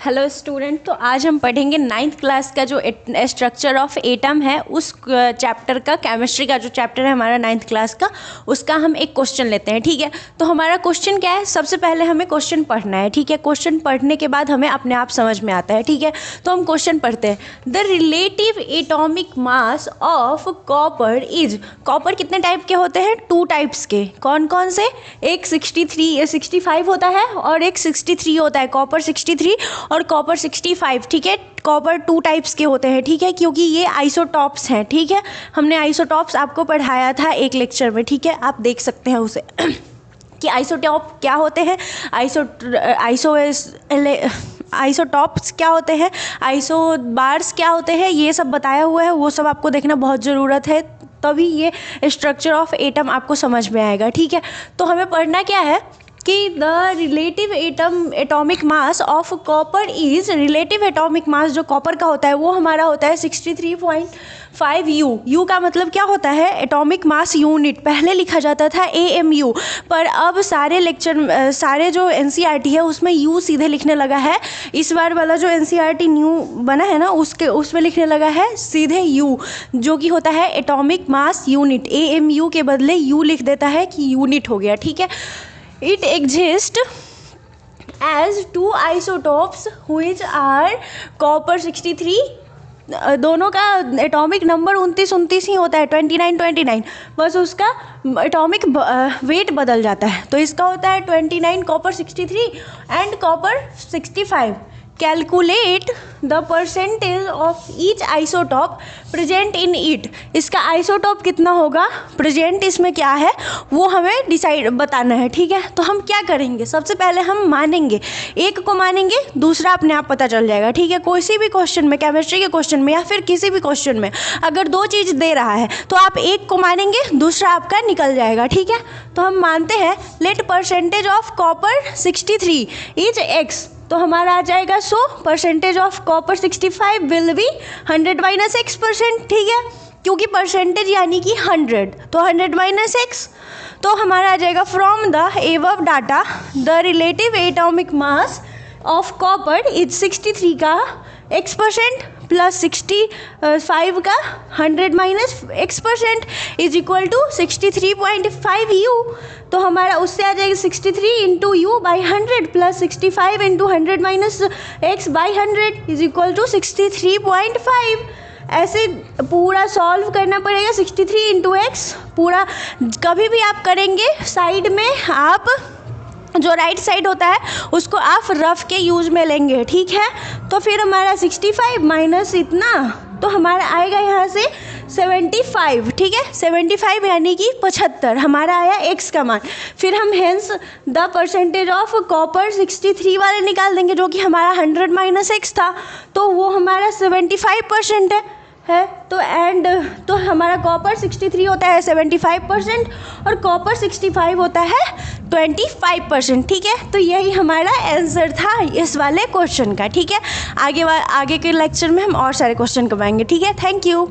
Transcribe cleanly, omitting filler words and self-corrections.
Hello student, तो आज हम पढ़ेंगे 9th क्लास का जो स्ट्रक्चर ऑफ एटम है उस चैप्टर का, केमिस्ट्री का जो चैप्टर है हमारा 9th क्लास का, उसका हम एक क्वेश्चन लेते हैं। ठीक है, तो हमारा क्वेश्चन क्या है, सबसे पहले हमें क्वेश्चन पढ़ना है। ठीक है, क्वेश्चन पढ़ने के बाद हमें अपने आप समझ में आता है। ठीक है, तो हम क्वेश्चन पढ़ते हैं। The relative atomic mass of copper is, copper कितने टाइप के होते हैं? 2 टाइप्स के। कौन कौन से? एक 65 होता है और एक 63 होता है। कॉपर 63 और कॉपर 65। ठीक है, कॉपर 2 टाइप्स के होते हैं। ठीक है, क्योंकि ये आइसोटॉप्स हैं। ठीक है, हमने आइसोटॉप्स आपको पढ़ाया था एक लेक्चर में। ठीक है, आप देख सकते हैं उसे कि आइसोटॉप क्या होते हैं, आइसोटॉप्स क्या होते हैं, आइसोबार्स क्या होते हैं, ये सब बताया हुआ है। वो सब आपको देखना बहुत ज़रूरत है, तभी ये स्ट्रक्चर ऑफ एटम आपको समझ में आएगा। ठीक है, तो हमें पढ़ना क्या है कि the relative atomic mass of copper is, relative atomic मास जो कॉपर का होता है वो हमारा होता है 63.5 यू। यू का मतलब क्या होता है? Atomic mass unit. पहले लिखा जाता था AMU, पर अब सारे जो NCERT है उसमें यू सीधे लिखने लगा है। इस बार वाला जो NCERT न्यू बना है ना, उसमें लिखने लगा है सीधे यू, जो कि होता है एटॉमिक मास यूनिट। AMU के बदले यू लिख देता है कि यूनिट हो गया। ठीक है, it exists as 2 isotopes which are copper 63, दोनों का एटॉमिक नंबर 29 ही होता है, 29, बस उसका एटॉमिक वेट बदल जाता है। तो इसका होता है 29 copper 63 and copper 65। Calculate the percentage of each isotope present in it. इसका आइसोटॉप कितना होगा, प्रेजेंट इसमें क्या है, वो हमें डिसाइड बताना है। ठीक है, तो हम क्या करेंगे, सबसे पहले हम मानेंगे, एक को मानेंगे, दूसरा अपने आप पता चल जाएगा। ठीक है, किसी भी क्वेश्चन में, केमिस्ट्री के क्वेश्चन में या फिर किसी भी क्वेश्चन में अगर 2 चीज़ दे रहा है तो आप एक को मानेंगे, दूसरा आपका निकल जाएगा। ठीक है, तो हम मानते हैं let percentage of copper 63 is x, तो हमारा आ जाएगा 100। Percentage of copper 65 will be 100 - x%। ठीक है, क्योंकि परसेंटेज यानी कि 100, तो 100 - x, तो हमारा आ जाएगा from the above data the relative atomic mass of copper is 63 का x% प्लस 65 का 100 - x% is equal to 63.5 u. तो हमारा उससे आ जाएगा 63 into u by 100 plus 65 into 100 - x by 100 is equal to 63.5। ऐसे पूरा सॉल्व करना पड़ेगा। 63 इंटू x पूरा, कभी भी आप करेंगे साइड में, आप जो राइट साइड होता है उसको आप रफ के यूज में लेंगे। ठीक है, तो फिर हमारा 65 माइनस इतना, तो हमारा आएगा यहाँ से 75। ठीक है, 75 यानी कि 75 हमारा आया x का मान। फिर हम hence the percentage of copper 63 वाले निकाल देंगे, जो कि हमारा 100 - x था, तो वो हमारा 75% है। तो हमारा कॉपर 63 होता है 75% और कॉपर 65 होता है 25%। ठीक है, तो यही हमारा आंसर था इस वाले क्वेश्चन का। ठीक है, आगे के लेक्चर में हम और सारे क्वेश्चन करवाएंगे। ठीक है, थैंक यू।